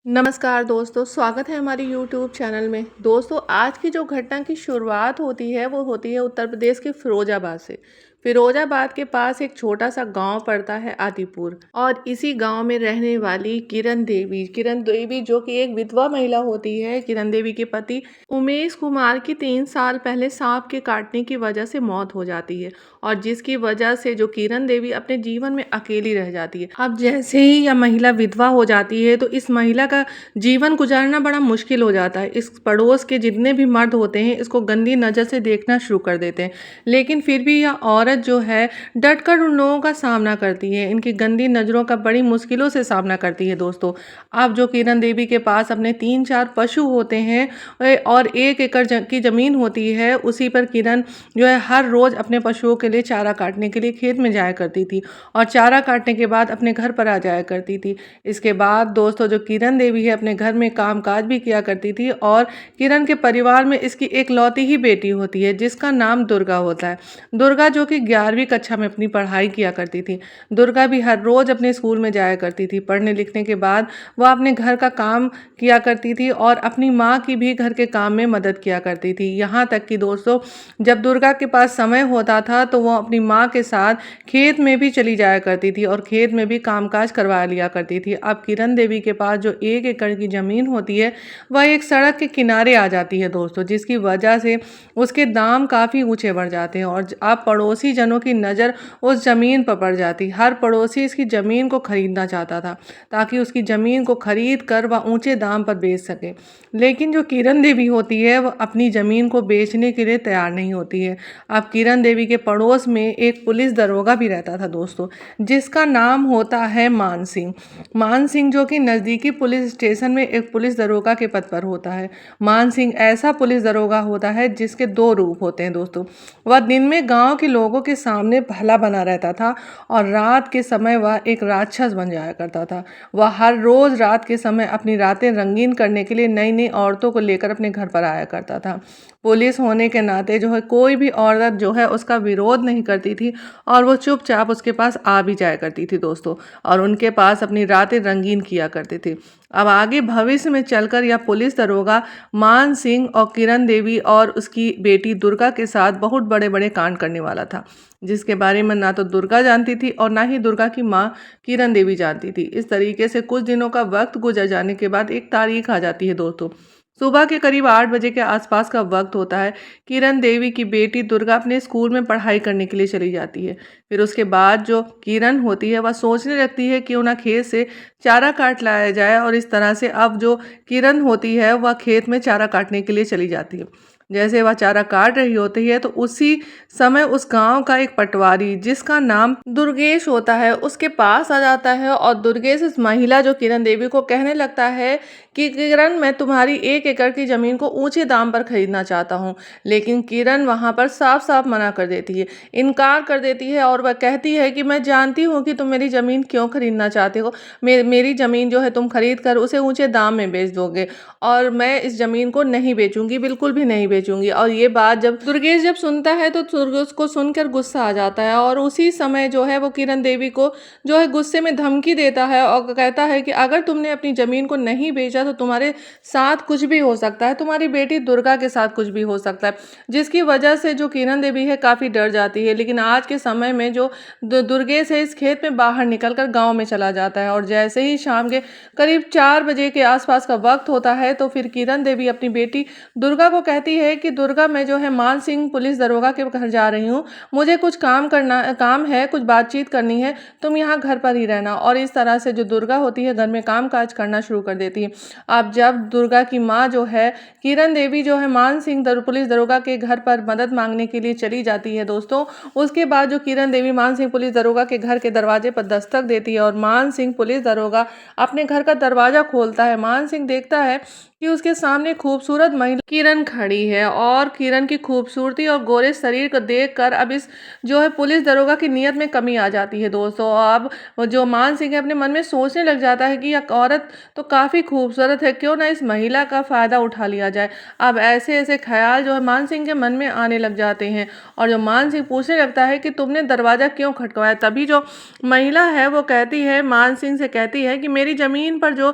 नमस्कार दोस्तों, स्वागत है हमारी यूट्यूब चैनल में। दोस्तों, आज की जो घटना की शुरुआत होती है वो होती है उत्तर प्रदेश के फिरोजाबाद से। फिरोजाबाद के पास एक छोटा सा गांव पड़ता है आदिपुर, और इसी गांव में रहने वाली किरण देवी जो कि एक विधवा महिला होती है। किरण देवी के पति उमेश कुमार की 3 साल पहले सांप के काटने की वजह से मौत हो जाती है, और जिसकी वजह से जो किरण देवी अपने जीवन में अकेली रह जाती है। अब जैसे ही यह महिला विधवा हो जाती है तो इस महिला का जीवन गुजारना बड़ा मुश्किल हो जाता है। इस पड़ोस के जितने भी मर्द होते हैं इसको गंदी नज़र से देखना शुरू कर देते हैं, लेकिन फिर भी यह औरत जो है डटकर उन लोगों का सामना करती है। इनकी गंदी नज़रों का बड़ी मुश्किलों से सामना करती है। दोस्तों, अब जो किरण देवी के पास अपने 3-4 पशु होते हैं और 1 एकड़ की ज़मीन होती है, उसी पर किरण जो है हर रोज़ अपने पशुओं के लिए चारा काटने के लिए खेत में जाया करती थी, और चारा काटने के बाद अपने घर पर आ जाया करती थी। इसके बाद दोस्तों, जो किरण देवी है अपने घर में कामकाज भी किया करती थी, और किरण के परिवार में इसकी एकलौती ही बेटी होती है जिसका नाम दुर्गा होता है। दुर्गा जो कि 11वीं कक्षा में अपनी पढ़ाई किया करती थी। दुर्गा भी हर रोज़ अपने स्कूल में जाया करती थी। पढ़ने लिखने के बाद वह अपने घर का काम किया करती थी और अपनी माँ की भी घर के काम में मदद किया करती थी। यहाँ तक कि दोस्तों, जब दुर्गा के पास समय होता था तो वह अपनी माँ के साथ खेत में भी चली जाया करती थी और खेत में भी कामकाज करवा लिया करती थी। अब किरण देवी के पास जो 1 एकड़ की ज़मीन होती है वह एक सड़क के किनारे आ जाती है दोस्तों, जिसकी वजह से उसके दाम काफ़ी ऊंचे बढ़ जाते हैं, और अब पड़ोसी जनों की नज़र उस ज़मीन पर पड़ जाती। हर पड़ोसी इसकी ज़मीन को खरीदना चाहता था ताकि उसकी ज़मीन को खरीद कर वह ऊंचे दाम पर बेच सके, लेकिन जो किरण देवी होती है वह अपनी ज़मीन को बेचने के लिए तैयार नहीं होती है। अब किरण देवी के पड़ोस में एक पुलिस दरोगा भी रहता था दोस्तों, जिसका नाम होता है मान सिंह। मान सिंह जो कि नज़दीकी पुलिस स्टेशन में एक पुलिस दरोगा के पद पर होता है। मान सिंह ऐसा पुलिस दरोगा होता है जिसके 2 रूप होते हैं दोस्तों। वह दिन में गांव के लोगों के सामने भला बना रहता था, और रात के समय वह एक राक्षस बन जाया करता था। वह हर रोज़ रात के समय अपनी रातें रंगीन करने के लिए नई नई औरतों को लेकर अपने घर पर आया करता था। पुलिस होने के नाते जो है कोई भी औरत जो है उसका विरोध नहीं करती थी, और वो चुपचाप उसके पास आ भी जाया करती थी दोस्तों, और उनके पास अपनी रातें रंगीन किया करती थी। अब आगे भविष्य में चलकर यह पुलिस दरोगा मान सिंह और किरण देवी और उसकी बेटी दुर्गा के साथ बहुत बड़े बड़े कांड करने वाला था, जिसके बारे में ना तो दुर्गा जानती थी और ना ही दुर्गा की माँ किरण देवी जानती थी। इस तरीके से कुछ दिनों का वक्त गुजर जाने के बाद एक तारीख आ जाती है दोस्तों। सुबह के करीब 8 बजे के आसपास का वक्त होता है। किरण देवी की बेटी दुर्गा अपने स्कूल में पढ़ाई करने के लिए चली जाती है। फिर उसके बाद जो किरण होती है वह सोचने लगती है क्यों ना खेत से चारा काट लाया जाए, और इस तरह से अब जो किरण होती है वह खेत में चारा काटने के लिए चली जाती है। जैसे वह चारा काट रही होती है तो उसी समय उस गांव का एक पटवारी जिसका नाम दुर्गेश होता है उसके पास आ जाता है, और दुर्गेश इस महिला जो किरण देवी को कहने लगता है कि किरण, मैं तुम्हारी 1 एकड़ की ज़मीन को ऊंचे दाम पर खरीदना चाहता हूं। लेकिन किरण वहां पर साफ साफ मना कर देती है, इनकार कर देती है, और वह कहती है कि मैं जानती हूँ कि तुम मेरी ज़मीन क्यों खरीदना चाहते हो। मेरी ज़मीन जो है तुम खरीद कर उसे ऊंचे दाम में बेच दोगे, और मैं इस ज़मीन को नहीं बेचूंगी, बिल्कुल भी नहीं बेचूंगी। और ये बात जब दुर्गेश सुनता है तो दुर्गेश को सुनकर गुस्सा आ जाता है, और उसी समय जो है वो किरण देवी को जो है गुस्से में धमकी देता है और कहता है कि अगर तुमने अपनी ज़मीन को नहीं बेचा तो तुम्हारे साथ कुछ भी हो सकता है, तुम्हारी बेटी दुर्गा के साथ कुछ भी हो सकता है, जिसकी वजह से जो किरण देवी है काफ़ी डर जाती है। लेकिन आज के समय में जो दुर्गेश है इस खेत में बाहर निकलकर गांव में चला जाता है, और जैसे ही शाम के करीब 4 बजे के आसपास का वक्त होता है तो फिर किरण देवी अपनी बेटी दुर्गा को कहती है कि दुर्गा, मैं जो है मान सिंह पुलिस दरोगा के घर जा रही हूँ, मुझे कुछ काम है, कुछ बातचीत करनी है, तुम यहाँ घर पर ही रहना। और इस तरह से जो दुर्गा होती है घर में काम काज करना शुरू कर देती है। अब जब दुर्गा की माँ जो है किरण देवी जो है मान सिंह पुलिस दरोगा के घर पर मदद मांगने के लिए चली जाती है दोस्तों, उसके बाद जो किरण देवी मान सिंह पुलिस दरोगा के घर के दरवाजे पर दस्तक देती है, और मान सिंह पुलिस दरोगा अपने घर का दरवाजा खोलता है। मान सिंह देखता है कि उसके सामने खूबसूरत महिला किरण खड़ी है और किरण की खूबसूरती और गोरे शरीर को देखकर अब इस जो है पुलिस दरोगा की नीयत में कमी आ जाती है दोस्तों। अब जो मान सिंह है अपने मन में सोचने लग जाता है कि यह औरत तो काफ़ी खूबसूरत है, क्यों ना इस महिला का फ़ायदा उठा लिया जाए। अब ऐसे ऐसे ख्याल जो है मान सिंह के मन में आने लग जाते हैं और जो मान सिंह पूछने लगता है कि तुमने दरवाज़ा क्यों खटखवाया। तभी जो महिला है वो कहती है, मान सिंह से कहती है कि मेरी ज़मीन पर जो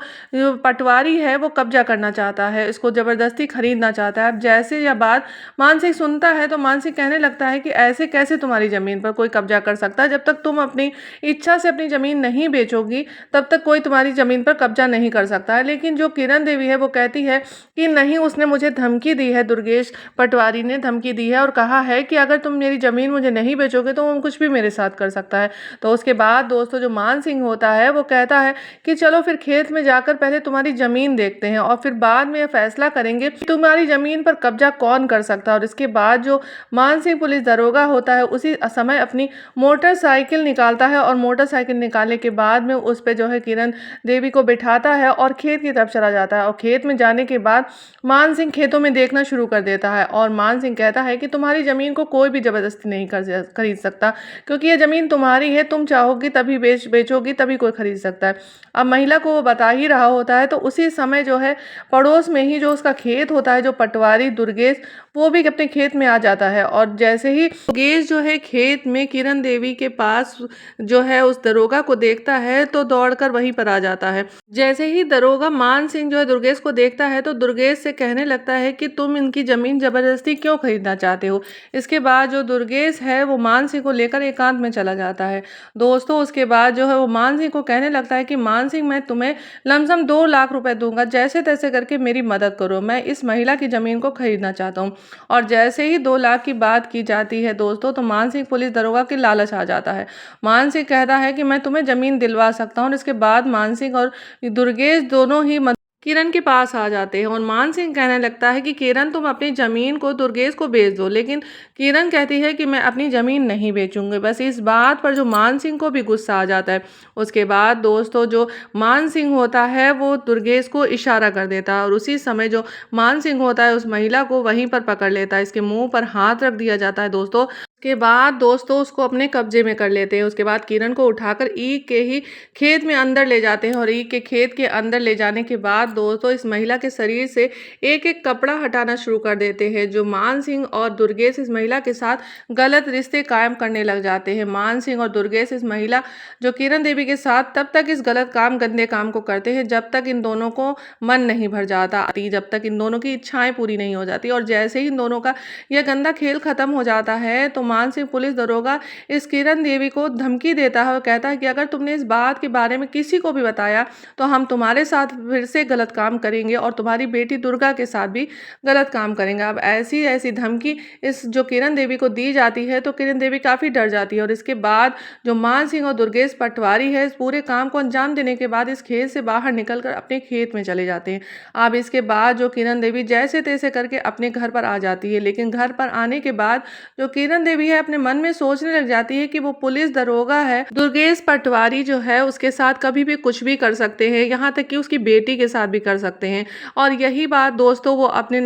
पटवारी है वो कब्जा करना चाहता है, इसको ज़बरदस्ती खरीदना चाहता है। अब जैसे यह बात मान सिंह सुनता है तो मान सिंह कहने लगता है कि ऐसे कैसे तुम्हारी ज़मीन पर कोई कब्जा कर सकता है। जब तक तुम अपनी इच्छा से अपनी ज़मीन नहीं बेचोगी तब तक कोई तुम्हारी ज़मीन पर कब्जा नहीं कर सकता है। लेकिन जो किरण देवी है वो कहती है कि नहीं, उसने मुझे धमकी दी है, दुर्गेश पटवारी ने धमकी दी है और कहा है कि अगर तुम मेरी ज़मीन मुझे नहीं बेचोगे तो वो कुछ भी मेरे साथ कर सकता है। तो उसके बाद दोस्तों जो मान सिंह होता है वो कहता है कि चलो फिर खेत में जाकर पहले तुम्हारी ज़मीन देखते हैं और फिर बाद में यह फैसला करेंगे कि तुम्हारी ज़मीन पर कब्जा कौन कर सकता है। और इसके बाद जो मान सिंह पुलिस दरोगा होता है उसी समय अपनी मोटरसाइकिल निकालता है और मोटरसाइकिल निकालने के बाद में उस पे जो है किरण देवी को बिठाता है और खेत की तरफ चला जाता है। और खेत में जाने के बाद मान सिंह खेतों में देखना शुरू कर देता है और मान सिंह कहता है कि तुम्हारी ज़मीन को कोई भी ज़बरदस्ती नहीं खरीद सकता, क्योंकि यह ज़मीन तुम्हारी है, तुम चाहोगी तभी बेचोगी तभी कोई खरीद सकता है। अब महिला को वो बता ही रहा होता है तो उसी समय जो है पड़ोस में ही जो उसका खेत होता है, जो पटवारी दुर्गेश वो भी अपने खेत में आ जाता है। और जैसे ही दुर्गेश जो है खेत में किरण देवी के पास जो है उस दरोगा को देखता है तो दौड़कर वहीं पर आ जाता है। जैसे ही दरोगा मान सिंह जो है दुर्गेश को देखता है तो दुर्गेश से कहने लगता है कि तुम इनकी ज़मीन ज़बरदस्ती क्यों खरीदना चाहते हो। इसके बाद जो दुर्गेश है वो मान सिंह को लेकर एकांत में चला जाता है दोस्तों। उसके बाद जो है वो मान सिंह को कहने लगता है कि मान सिंह, मैं तुम्हें लमसम 2 लाख रुपए दूंगा, जैसे तैसे करके मेरी मदद करो, मैं इस महिला की ज़मीन को खरीदना चाहता हूँ। और जैसे ही 2 लाख की बात की जाती है दोस्तों तो मान सिंह पुलिस दरोगा की लालच आ जाता है। मान सिंह कहता है कि मैं तुम्हें ज़मीन दिलवा सकता हूँ। और इसके बाद मान सिंह और दुर्गेश दोनों ही किरण के पास आ जाते हैं और मान सिंह कहने लगता है कि किरण, तुम अपनी ज़मीन को दुर्गेश को बेच दो। लेकिन किरण कहती है कि मैं अपनी ज़मीन नहीं बेचूंगी। बस इस बात पर जो मान सिंह को भी गुस्सा आ जाता है। उसके बाद दोस्तों जो मान सिंह होता है वो दुर्गेश को इशारा कर देता है और उसी समय जो मान सिंह होता है उस महिला को वहीं पर पकड़ लेता है, इसके मुंह पर हाथ रख दिया जाता है दोस्तों। के बाद दोस्तों उसको अपने कब्जे में कर लेते हैं। उसके बाद किरण को उठाकर ईख के ही खेत में अंदर ले जाते हैं और ईख के खेत के अंदर ले जाने के बाद दोस्तों इस महिला के शरीर से एक एक कपड़ा हटाना शुरू कर देते हैं। जो मान सिंह और दुर्गेश इस महिला के साथ गलत रिश्ते कायम करने लग जाते हैं। मान सिंह और दुर्गेश इस महिला जो किरण देवी के साथ तब तक इस गलत काम, गंदे काम को करते हैं जब तक इन दोनों को मन नहीं भर जाता, जब तक इन दोनों की इच्छाएं पूरी नहीं हो जाती। और जैसे ही इन दोनों का यह गंदा खेल खत्म हो जाता है तो मान सिंह पुलिस दरोगा इस किरण देवी को धमकी देता है और कहता है कि अगर तुमने इस बात के बारे में किसी को भी बताया तो हम तुम्हारे साथ फिर से गलत काम करेंगे और तुम्हारी बेटी दुर्गा के साथ भी गलत काम करेंगे। अब ऐसी ऐसी धमकी इस जो किरण देवी को दी जाती है तो किरण देवी काफ़ी डर जाती है। और इसके बाद जो मान सिंह और दुर्गेश पटवारी है इस पूरे काम को अंजाम देने के बाद इस खेत से बाहर निकलकर अपने खेत में चले जाते हैं। अब इसके बाद जो किरण देवी जैसे तैसे करके अपने घर पर आ जाती है। लेकिन घर पर आने के बाद जो किरण देवी है अपने मन में सोचने लग जाती है कि वो पुलिस दरोगा है, दुर्गेश पटवारी जो है उसके साथ कभी भी कुछ भी कर सकते हैं, यहाँ तक कि उसकी बेटी के साथ भी कर सकते हैं। और यही बात दोस्तों वो अपने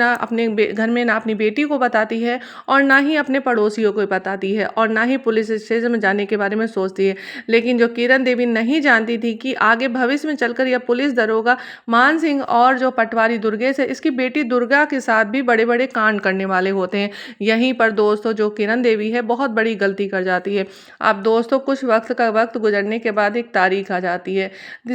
घर में ना अपनी बेटी को बताती है और ना ही अपने पड़ोसियों को बताती है और ना ही पुलिस स्टेशन में जाने के बारे में सोचती है। लेकिन जो किरण देवी नहीं जानती थी कि आगे भविष्य में चलकर यह पुलिस दरोगा मान सिंह और जो पटवारी दुर्गेश है इसकी बेटी दुर्गा के साथ भी बड़े बड़े कांड करने वाले होते हैं। यहीं पर दोस्तों जो किरण देवी है बहुत बड़ी गलती कर जाती है। अब दोस्तों कुछ वक्त गुजरने के बाद एक तारीख आ जाती है।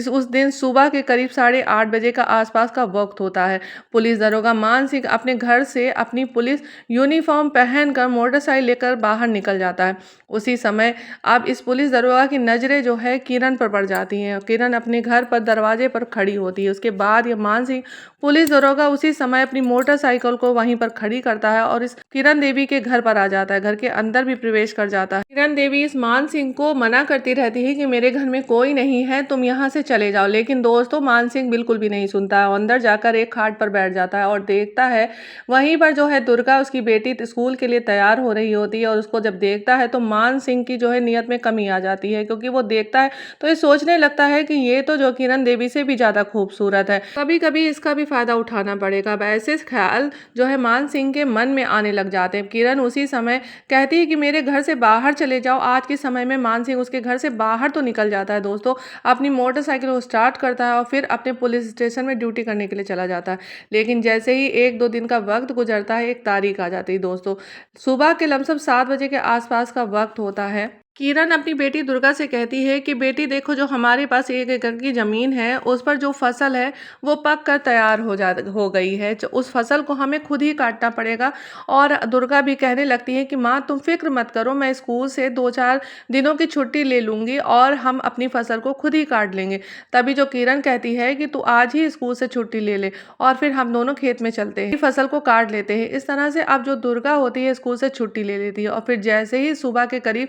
उस दिन सुबह के करीब 8:30 बजे का आसपास का वक्त होता है। पुलिस दरोगा मान सिंह अपने घर से अपनी पुलिस यूनिफॉर्म पहनकर मोटरसाइकिल लेकर बाहर निकल जाता है। उसी समय अब इस पुलिस दरोगा की नज़रें जो है किरण पर पड़ जाती हैं। किरण अपने घर पर दरवाजे पर खड़ी होती है। उसके बाद यह मान सिंह पुलिस दरोगा उसी समय अपनी मोटरसाइकिल को वहीं पर खड़ी करता है और इस किरण देवी के घर पर आ जाता है। घर के अंदर भी प्रवेश कर जाता है। किरण देवी इस मान सिंह को मना करती रहती है कि मेरे घर में कोई नहीं है, तुम यहाँ से चले जाओ, लेकिन दोस्तों मान सिंह बिल्कुल भी नहीं सुनता है। अंदर जाकर एक खाट पर बैठ जाता है और देखता है वहीं पर जो है दुर्गा उसकी बेटी स्कूल के लिए तैयार हो रही होती है। और उसको जब देखता है तो मान सिंह की जो है नियत में कमी आ जाती है, क्योंकि वो देखता है तो ये सोचने लगता है कि ये तो जो किरण देवी से भी ज्यादा खूबसूरत है, कभी कभी इसका भी फायदा उठाना पड़ेगा। ऐसे ख्याल जो है मान सिंह के मन में आने लग जाते हैं। किरण उसी समय कहती है कि मेरे घर से बाहर चले जाओ। आज के समय में मान सिंह उसके घर से बाहर तो निकल जाता है दोस्तों, अपनी मोटरसाइकिल को स्टार्ट करता है और फिर अपने पुलिस स्टेशन में ड्यूटी करने के लिए चला जाता है। लेकिन जैसे ही 1-2 दिन का वक्त गुजरता है, एक तारीख आ जाती है दोस्तों। सुबह के लमसम 7 बजे के आसपास का वक्त होता है। किरण अपनी बेटी दुर्गा से कहती है कि बेटी देखो, जो हमारे पास 1 एकड़ की ज़मीन है उस पर जो फसल है वो पक कर तैयार हो गई है, उस फसल को हमें खुद ही काटना पड़ेगा। और दुर्गा भी कहने लगती है कि माँ तुम फिक्र मत करो, मैं स्कूल से 2-4 दिनों की छुट्टी ले लूँगी और हम अपनी फसल को खुद ही काट लेंगे। तभी जो किरण कहती है कि तू आज ही स्कूल से छुट्टी ले ले और फिर हम दोनों खेत में चलते हैं, फसल को काट लेते हैं। इस तरह से अब जो दुर्गा होती है स्कूल से छुट्टी ले लेती है और फिर जैसे ही सुबह के करीब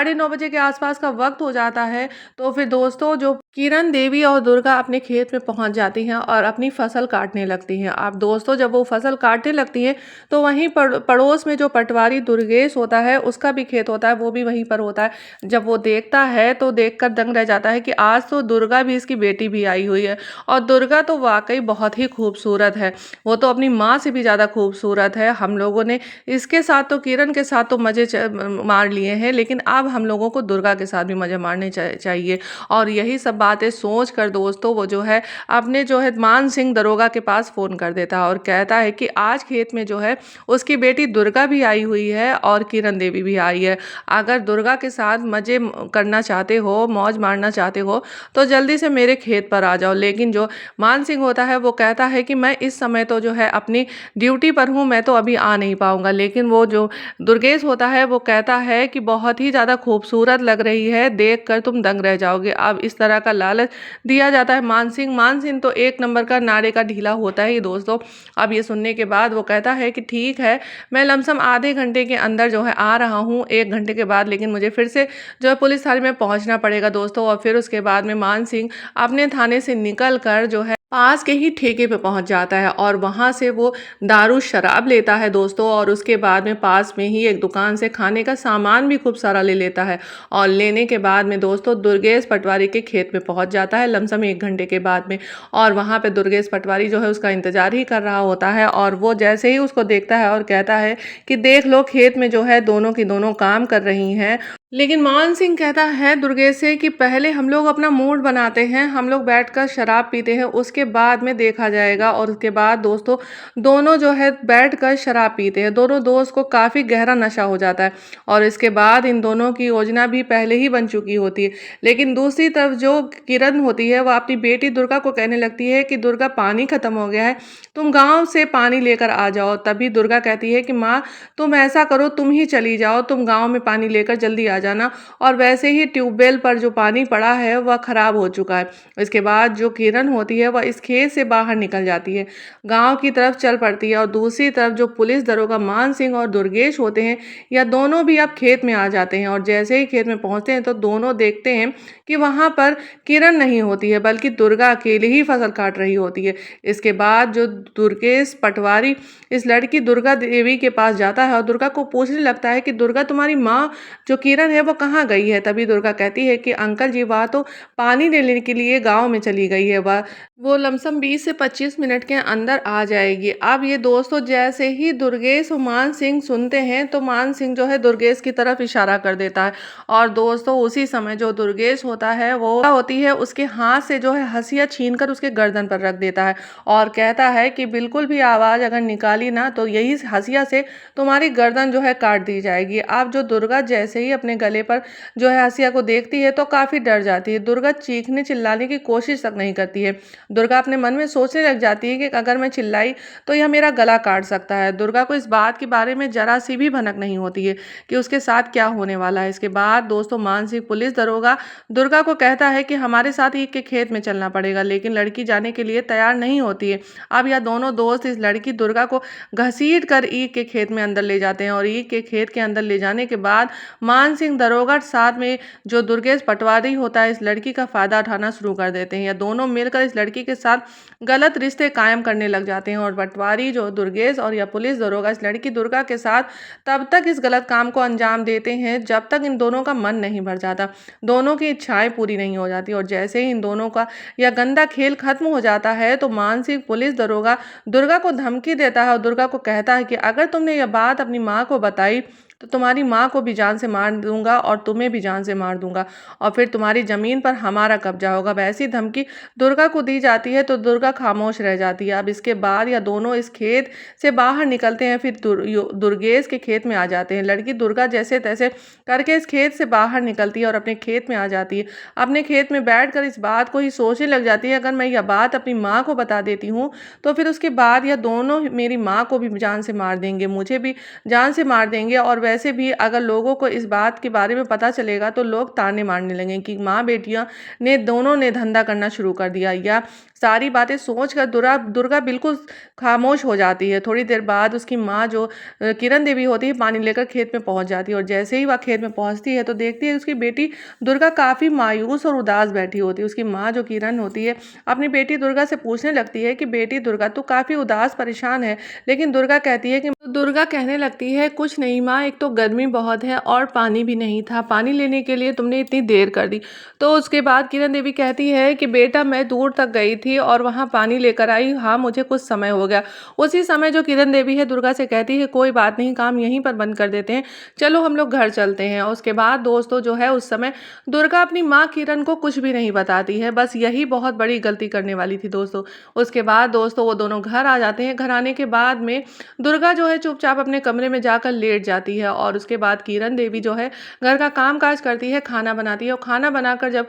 9:30 बजे के आसपास का वक्त हो जाता है, तो फिर दोस्तों जो किरण देवी और दुर्गा अपने खेत में पहुंच जाती हैं और अपनी फसल काटने लगती हैं। अब दोस्तों जब वो फसल काटने लगती हैं तो वहीं पड़ोस में जो पटवारी दुर्गेश होता है उसका भी खेत होता है, वो भी वहीं पर होता है। जब वो देखता है तो देखकर दंग रह जाता है कि आज तो दुर्गा भी, इसकी बेटी भी आई हुई है। और दुर्गा तो वाकई बहुत ही खूबसूरत है, वो तो अपनी माँ से भी ज़्यादा खूबसूरत है। हम लोगों ने इसके साथ तो, किरण के साथ तो मज़े मार लिए हैं, लेकिन अब हम लोगों को दुर्गा के साथ भी मज़े मारने चाहिए। और यही सब बातें सोच कर दोस्तों वो जो है अपने जो है मान सिंह दरोगा के पास फ़ोन कर देता है और कहता है कि आज खेत में जो है उसकी बेटी दुर्गा भी आई हुई है और किरण देवी भी आई है। अगर दुर्गा के साथ मज़े करना चाहते हो, मौज मारना चाहते हो, तो जल्दी से मेरे खेत पर आ जाओ। लेकिन जो मान सिंह होता है वो कहता है कि मैं इस समय तो जो है अपनी ड्यूटी पर हूँ, मैं तो अभी आ नहीं पाऊँगा। लेकिन वो जो दुर्गेश होता है वो कहता है कि बहुत ही ज़्यादा खूबसूरत लग रही है, देख कर तुम दंग रह जाओगे। अब इस तरह का लालच दिया जाता है मान सिंह तो एक नंबर का नारे का ढीला होता है ही दोस्तों। अब ये सुनने के बाद वो कहता है कि ठीक है, मैं लमसम आधे घंटे के अंदर जो है आ रहा हूँ, 1 घंटे के बाद, लेकिन मुझे फिर से जो है पुलिस थाने में पहुँचना पड़ेगा दोस्तों। और फिर उसके बाद में मान सिंह अपने थाने से निकल कर जो है पास के ही ठेके पे पहुंच जाता है और वहां से वो दारू शराब लेता है दोस्तों। और उसके बाद में पास में ही एक दुकान से खाने का सामान भी खूब सारा ले लेता है। और लेने के बाद में दोस्तों दुर्गेश पटवारी के खेत में पहुंच जाता है लमसम 1 घंटे के बाद में। और वहां पे दुर्गेश पटवारी जो है उसका इंतजार ही कर रहा होता है। और वो जैसे ही उसको देखता है और कहता है कि देख लो, खेत में जो है दोनों की दोनों काम कर रही हैं। लेकिन मान सिंह कहता है दुर्गेश से कि पहले हम लोग अपना मूड बनाते हैं, हम लोग बैठकर शराब पीते हैं, उसके बाद में देखा जाएगा। और उसके बाद दोस्तों दोनों जो है बैठकर शराब पीते हैं। दोनों दोस्त को काफ़ी गहरा नशा हो जाता है और इसके बाद इन दोनों की योजना भी पहले ही बन चुकी होती है। लेकिन दूसरी तरफ जो किरण होती है वह अपनी बेटी दुर्गा को कहने लगती है कि दुर्गा पानी खत्म हो गया है, तुम गाँव से पानी लेकर आ जाओ। तभी दुर्गा कहती है कि माँ तुम ऐसा करो, तुम ही चली जाओ, तुम गाँव में पानी लेकर जल्दी आ जाना। और वैसे ही ट्यूबवेल पर जो पानी पड़ा है वह खराब हो चुका है। इसके बाद जो किरण होती है वह इस खेत से बाहर निकल जाती है, गांव की तरफ चल पड़ती है। और दूसरी तरफ जो पुलिस दरोगा मान सिंह और दुर्गेश होते हैं, या दोनों भी अब खेत में आ जाते हैं। और जैसे ही खेत में पहुंचते हैं तो दोनों देखते हैं कि वहां पर किरण नहीं होती है, बल्कि दुर्गा अकेले ही फसल काट रही होती है। इसके बाद जो दुर्गेश पटवारी इस लड़की दुर्गा देवी के पास जाता है और दुर्गा को पूछने लगता है कि दुर्गा तुम्हारी माँ जो किरण है वो कहाँ गई है। तभी दुर्गा कहती है कि अंकल जी वह तो पानी लेने के लिए गांव में चली गई है, वह वो लमसम 20 से 25 मिनट के अंदर आ जाएगी। अब ये दोस्तों जैसे ही दुर्गेश और मान सिंह सुनते हैं तो मान सिंह जो है दुर्गेश की तरफ इशारा कर देता है। और दोस्तों उसी समय जो दुर्गेश होता है वो होती है उसके हाथ से जो है हंसिया छीन कर उसके गर्दन पर रख देता है और कहता है कि बिल्कुल भी आवाज़ अगर निकाली ना तो यही हंसिया से तुम्हारी गर्दन जो है काट दी जाएगी। अब जो दुर्गा जैसे ही अपने गले पर जो है आसिया को देखती है तो काफ़ी डर जाती है। दुर्गा चीखने चिल्लाने की कोशिश तक नहीं करती है। दुर्गा अपने मन में सोचने लग जाती है कि अगर मैं चिल्लाई तो यह मेरा गला काट सकता है। दुर्गा को इस बात के बारे में जरा सी भी भनक नहीं होती है कि उसके साथ क्या होने वाला है। इसके बाद दोस्तों मान सिंह पुलिस दरोगा दुर्गा को कहता है कि हमारे साथ ईख के खेत में चलना पड़ेगा, लेकिन लड़की जाने के लिए तैयार नहीं होती है। अब यह दोनों दोस्त इस लड़की दुर्गा को घसीट कर ईख के खेत में अंदर ले जाते हैं और ईख के खेत के अंदर ले जाने के बाद मान सिंह दरोगा साथ में जो दुर्गेश पटवारी होता है इस लड़की का फायदा उठाना शुरू कर देते हैं। यह दोनों मिलकर इस लड़की के साथ गलत रिश्ते कायम करने लग जाते हैं और पटवारी जो दुर्गेश और या पुलिस दरोगा इस लड़की दुर्गा के साथ तब तक इस गलत काम को अंजाम देते हैं जब तक इन दोनों का मन नहीं भर जाता, दोनों की इच्छाएं पूरी नहीं हो जाती। और जैसे ही इन दोनों का यह गंदा खेल खत्म हो जाता है तो मानसिक पुलिस दरोगा दुर्गा को धमकी देता है और दुर्गा को कहता है कि अगर तुमने यह बात अपनी माँ को बताई तो तुम्हारी माँ को भी जान से मार दूंगा और तुम्हें भी जान से मार दूंगा और फिर तुम्हारी जमीन पर हमारा कब्जा होगा। वैसी धमकी दुर्गा को दी जाती है तो दुर्गा खामोश रह जाती है। अब इसके बाद या दोनों इस खेत से बाहर निकलते हैं, फिर दुर्गेश के खेत में आ जाते हैं। लड़की दुर्गा जैसे तैसे करके इस खेत से बाहर निकलती है और अपने खेत में आ जाती है। अपने खेत में बैठकर इस बात को ही सोचने लग जाती है, अगर मैं यह बात अपनी माँ को बता देती हूँ तो फिर उसके बाद यह दोनों मेरी माँ को भी जान से मार देंगे, मुझे भी जान से मार देंगे। और वैसे भी अगर लोगों को इस बात के बारे में पता चलेगा तो लोग ताने मारने लगेंगे कि माँ बेटियां ने दोनों ने धंधा करना शुरू कर दिया। या सारी बातें सोचकर दुर्गा बिल्कुल खामोश हो जाती है। थोड़ी देर बाद उसकी माँ जो किरण देवी होती है पानी लेकर खेत में पहुंच जाती है और जैसे ही वह खेत में पहुंचती है तो देखती है उसकी बेटी दुर्गा काफ़ी मायूस और उदास बैठी होती है। उसकी माँ जो किरण होती है अपनी बेटी दुर्गा से पूछने लगती है कि बेटी दुर्गा तू काफ़ी उदास परेशान है, लेकिन दुर्गा कहती है कि दुर्गा कहने लगती है कुछ नहीं माँ, एक तो गर्मी बहुत है और पानी भी नहीं था, पानी लेने के लिए तुमने इतनी देर कर दी। तो उसके बाद किरण देवी कहती है कि बेटा मैं दूर तक गई थी और वहाँ पानी लेकर आई, हाँ मुझे कुछ समय हो गया। उसी समय जो किरण देवी है दुर्गा से कहती है कोई बात नहीं, काम यहीं पर बंद कर देते हैं, चलो हम लोग घर चलते हैं। उसके बाद दोस्तों जो है उस समय दुर्गा अपनी माँ किरण को कुछ भी नहीं बताती है, बस यही बहुत बड़ी गलती करने वाली थी दोस्तों। उसके बाद दोस्तों वो दोनों घर आ जाते हैं। घर आने के बाद में दुर्गा जो है चुपचाप अपने कमरे में जाकर लेट जाती है और उसके बाद किरण देवी जो है घर का काम काज करती है, खाना बनाती है और खाना बनाकर जब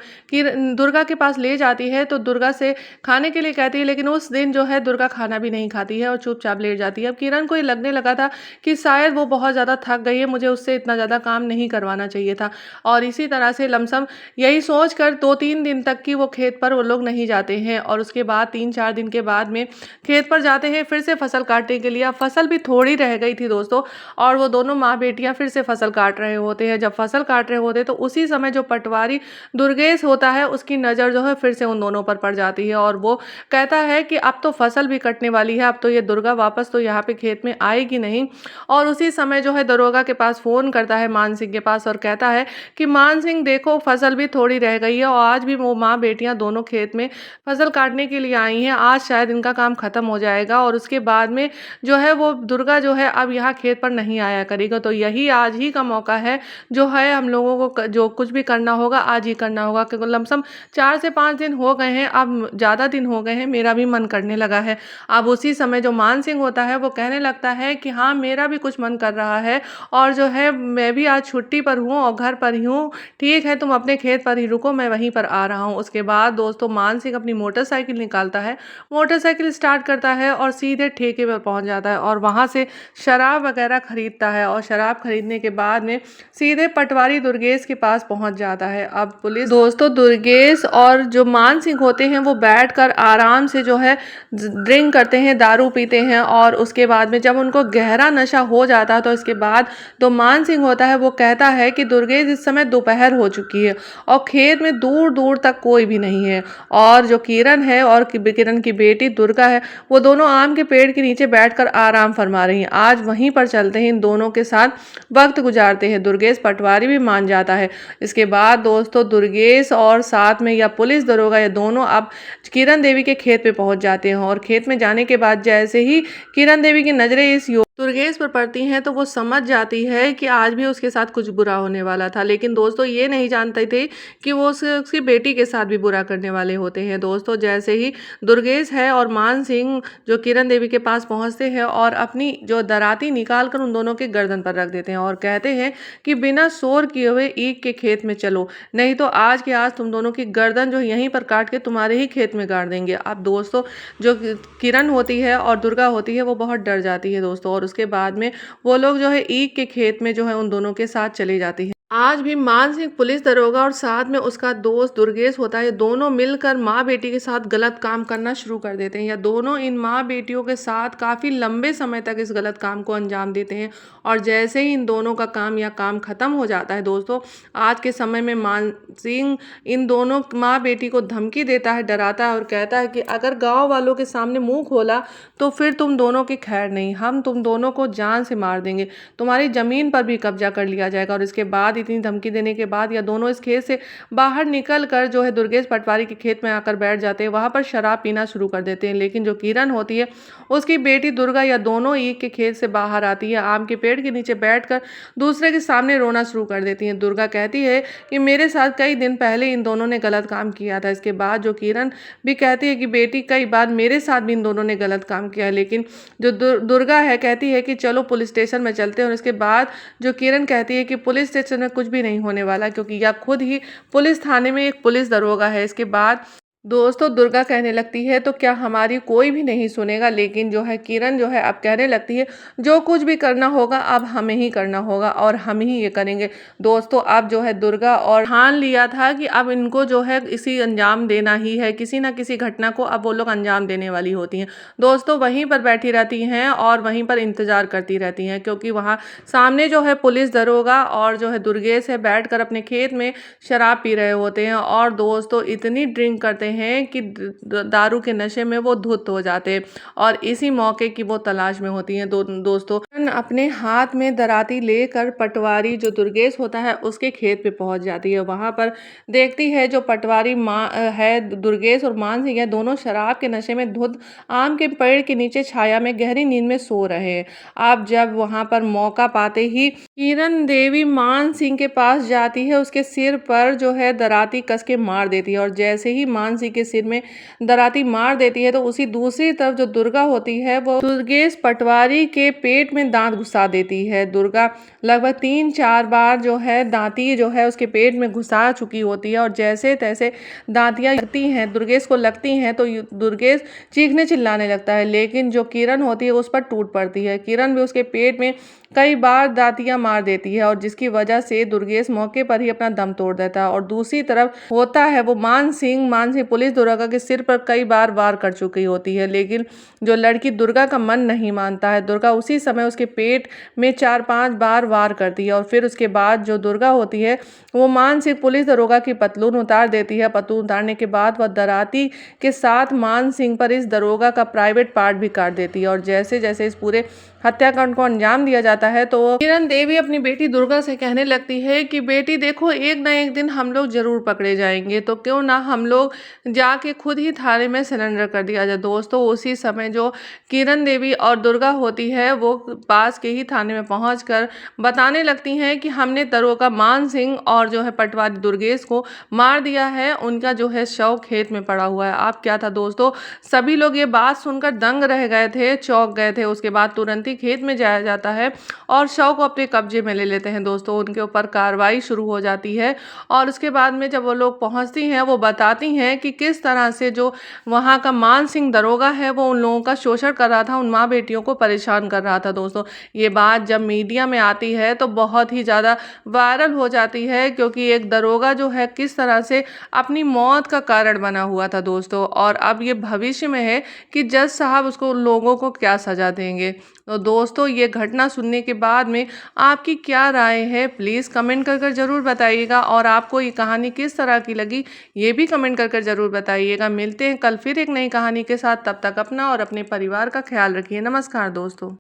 दुर्गा के पास ले जाती है तो दुर्गा से खाने के लिए कहती है, लेकिन उस दिन जो है दुर्गा खाना भी नहीं खाती है और चुपचाप लेट जाती है। अब किरण को ये लगने लगा था कि शायद वो बहुत ज़्यादा थक गई है, मुझे उससे इतना ज़्यादा काम नहीं करवाना चाहिए था। और इसी तरह से लमसम यही सोच कर 2-3 दिन तक की वो खेत पर वो लोग नहीं जाते हैं और उसके बाद 3-4 दिन के बाद में खेत पर जाते हैं फिर से फसल काटने के लिए। अब फसल भी थोड़ी रह गई थी दोस्तों और वो दोनों माँ बेटियां फिर से फसल काट रहे होते हैं। जब फसल काट रहे होते तो उसी समय जो पटवारी दुर्गेश होता है उसकी नज़र जो है फिर से उन दोनों पर पड़ जाती है और वो कहता है कि अब तो फसल भी कटने वाली है, अब तो ये दुर्गा वापस तो यहाँ पे खेत में आएगी नहीं। और उसी समय जो है दरोगा के पास फ़ोन करता है मान सिंह के पास और कहता है कि मान सिंह देखो फसल भी थोड़ी रह गई है और आज भी वो माँ बेटियां दोनों खेत में फसल काटने के लिए आई हैं, आज शायद इनका काम खत्म हो जाएगा और उसके बाद में जो है वो दुर्गा जो है अब यहाँ खेत पर नहीं आया करेगा। तो यही आज ही का मौका है जो है हम लोगों को जो कुछ भी करना होगा आज ही करना होगा, क्योंकि लमसम 4 से 5 दिन हो गए हैं, अब ज़्यादा दिन हो गए हैं, मेरा भी मन करने लगा है। अब उसी समय जो मान सिंह होता है वो कहने लगता है कि हाँ मेरा भी कुछ मन कर रहा है और जो है मैं भी आज छुट्टी पर हूँ और घर पर ही हूँ, ठीक है तुम अपने खेत पर ही रुको, मैं वहीं पर आ रहा हूँ। उसके बाद दोस्तों मान सिंह अपनी मोटरसाइकिल निकालता है, मोटरसाइकिल स्टार्ट करता है और सीधे ठेके पर पहुँच जाता है और वहाँ से शराब वगैरह खरीदता है और शराब खरीदने के बाद में सीधे पटवारी दुर्गेश के पास पहुँच जाता है। अब पुलिस दोस्तों दुर्गेश और जो मान सिंह होते हैं वो बैठकर आराम से जो है ड्रिंक करते हैं, दारू पीते हैं और उसके बाद में जब उनको गहरा नशा हो जाता है तो इसके बाद तो मान सिंह होता है वो कहता है कि दुर्गेश इस समय दोपहर हो चुकी है और खेत में दूर दूर तक कोई भी नहीं है और जो किरण है और किरण की बेटी दुर्गा है वो दोनों आम के पेड़ के नीचे बैठकर आराम फरमा रही हैं। आज वहीं पर चलते हैं, इन दोनों के साथ वक्त गुजारते हैं। दुर्गेश पटवारी भी मान जाता है। इसके बाद दोस्तों दुर्गेश और साथ में या पुलिस दरोगा ये दोनों अब किरण देवी के खेत पे पहुंच जाते हैं और खेत में जाने के बाद जैसे ही किरण देवी की नजरें इस दुर्गेश पर पड़ती हैं तो वो समझ जाती है कि आज भी उसके साथ कुछ बुरा होने वाला था। लेकिन दोस्तों ये नहीं जानते थे कि वो उसकी बेटी के साथ भी बुरा करने वाले होते हैं। दोस्तों जैसे ही दुर्गेश है और मान सिंह जो किरण देवी के पास पहुंचते हैं और अपनी जो दराती निकाल कर उन दोनों के गर्दन पर रख देते हैं और कहते हैं कि बिना शोर किए हुए ईख के खेत में चलो, नहीं तो आज के आज तुम दोनों की गर्दन जो यहीं पर काट के तुम्हारे ही खेत में गाड़ देंगे। अब दोस्तों जो किरण होती है और दुर्गा होती है वो बहुत डर जाती है दोस्तों, और उसके बाद में वो लोग जो है ईख के खेत में जो है उन दोनों के साथ चली जाती है। आज भी मान सिंह पुलिस दरोगा और साथ में उसका दोस्त दुर्गेश होता है, दोनों मिलकर माँ बेटी के साथ गलत काम करना शुरू कर देते हैं, या दोनों इन माँ बेटियों के साथ काफ़ी लंबे समय तक इस गलत काम को अंजाम देते हैं। और जैसे ही इन दोनों का काम ख़त्म हो जाता है दोस्तों, आज के समय में मान सिंह इन दोनों माँ बेटी को धमकी देता है, डराता है और कहता है कि अगर गाँव वालों के सामने मुँह खोला तो फिर तुम दोनों की खैर नहीं, हम तुम दोनों को जान से मार देंगे, तुम्हारी ज़मीन पर भी कब्जा कर लिया जाएगा। और इसके बाद इतनी धमकी देने के बाद या दोनों इस खेत से बाहर निकल कर जो है दुर्गेश पटवारी के खेत में आकर बैठ जाते हैं, वहां पर शराब पीना शुरू कर देते हैं। लेकिन जो किरण होती है उसकी बेटी दुर्गा या दोनों ईख के खेत से बाहर आती है, आम के पेड़ के नीचे बैठकर दूसरे के सामने रोना शुरू कर देती है। दुर्गा कहती है कि मेरे साथ कई दिन पहले इन दोनों ने गलत काम किया था। इसके बाद जो किरण भी कहती है कि बेटी कई बार मेरे साथ भी इन दोनों ने गलत काम किया है, लेकिन जो दुर्गा है कहती है कि चलो पुलिस स्टेशन में चलते हैं। और इसके बाद जो किरण कहती है कि पुलिस स्टेशन में कुछ भी नहीं होने वाला, क्योंकि यह खुद ही पुलिस थाने में एक पुलिस दरोगा है। इसके बाद दोस्तों दुर्गा कहने लगती है तो क्या हमारी कोई भी नहीं सुनेगा, लेकिन जो है किरण जो है अब कहने लगती है जो कुछ भी करना होगा अब हमें ही करना होगा और हम ही ये करेंगे। दोस्तों अब जो है दुर्गा और ठान लिया था कि अब इनको जो है इसी अंजाम देना ही है, किसी ना किसी घटना को अब वो लोग अंजाम देने वाली होती हैं। दोस्तों वहीं पर बैठी रहती हैं और वहीं पर इंतजार करती रहती हैं, क्योंकि वहाँ सामने जो है पुलिस दरोगा और जो है दुर्गेश है बैठकर अपने खेत में शराब पी रहे होते हैं। और दोस्तों इतनी ड्रिंक करते हैं कि दारू के नशे में वो धुत हो जाते हैं और इसी मौके की वो तलाश में होती हैं। दोस्तों अपने हाथ में दराती लेकर पटवारी जो दुर्गेश होता है उसके खेत पे पहुंच जाती है। वहां पर देखती है जो पटवारी माँ है दुर्गेश और मान सिंह है, दोनों शराब के नशे में धुत आम के पेड़ के नीचे छाया में गहरी नींद में सो रहे हैं। अब जब वहां पर मौका पाते ही किरण देवी मान सिंह के पास जाती है, उसके सिर पर जो है दराती कस के मार देती है। और जैसे ही मान सिंह के सिर में दराती मार देती है तो उसी दूसरी तरफ जो दुर्गा होती है वो दुर्गेश पटवारी के पेट में दांत घुसा देती है। दुर्गा लगभग 3-4 बार जो है दांती जो है उसके पेट में घुसा चुकी होती है और जैसे तैसे दांतियां लगती हैं दुर्गेश को लगती हैं तो दुर्गेश चीखने चिल्लाने लगता है, लेकिन जो किरण होती है उस पर टूट पड़ती है। किरण भी उसके पेट में कई बार दांतियां मार देती है और जिसकी वजह से दुर्गेश मौके पर ही अपना दम तोड़ देता है। और दूसरी तरफ होता है वो मान सिंह पुलिस दुर्गा के सिर पर कई बार वार कर चुकी होती है, लेकिन जो लड़की दुर्गा का मन नहीं मानता है। दुर्गा उसी समय उसके पेट में 4-5 बार वार करती है और फिर उसके बाद जो दुर्गा होती है वो मान सिंह पुलिस दरोगा की पतलून उतार देती है। पतलून उतारने के बाद वह दराती के साथ मान सिंह पर इस दरोगा का प्राइवेट पार्ट भी काट देती है। और जैसे जैसे इस पूरे हत्याकांड को अंजाम दिया जाता है तो किरण देवी अपनी बेटी दुर्गा से कहने लगती है कि बेटी देखो एक ना एक दिन हम लोग जरूर पकड़े जाएंगे, तो क्यों ना हम लोग जाके खुद ही थाने में सरेंडर कर दिया जाए। दोस्तों उसी समय जो किरण देवी और दुर्गा होती है वो पास के ही थाने में पहुंचकर बताने लगती हैं कि हमने दरोगा मान सिंह और जो है पटवारी दुर्गेश को मार दिया है, उनका जो है शव खेत में पड़ा हुआ है। अब क्या था दोस्तों, सभी लोग ये बात सुनकर दंग रह गए थे, चौंक गए थे। उसके बाद तुरंत खेत में जाया जाता है और शव को अपने कब्जे में ले लेते हैं। दोस्तों उनके ऊपर कार्रवाई शुरू हो जाती है और उसके बाद में जब वो लोग पहुंचती हैं वो बताती हैं कि किस तरह से जो वहां का मान सिंह दरोगा है वो उन लोगों का शोषण कर रहा था, उन माँ बेटियों को परेशान कर रहा था। दोस्तों ये बात जब मीडिया में आती है तो बहुत ही ज़्यादा वायरल हो जाती है, क्योंकि एक दरोगा जो है किस तरह से अपनी मौत का कारण बना हुआ था दोस्तों। और अब ये भविष्य में है कि जज साहब उसको लोगों को क्या सजा देंगे। तो दोस्तों ये घटना सुनने के बाद में आपकी क्या राय है, प्लीज़ कमेंट कर ज़रूर बताइएगा। और आपको ये कहानी किस तरह की लगी ये भी कमेंट कर ज़रूर बताइएगा। मिलते हैं कल फिर एक नई कहानी के साथ, तब तक अपना और अपने परिवार का ख्याल रखिए। नमस्कार दोस्तों।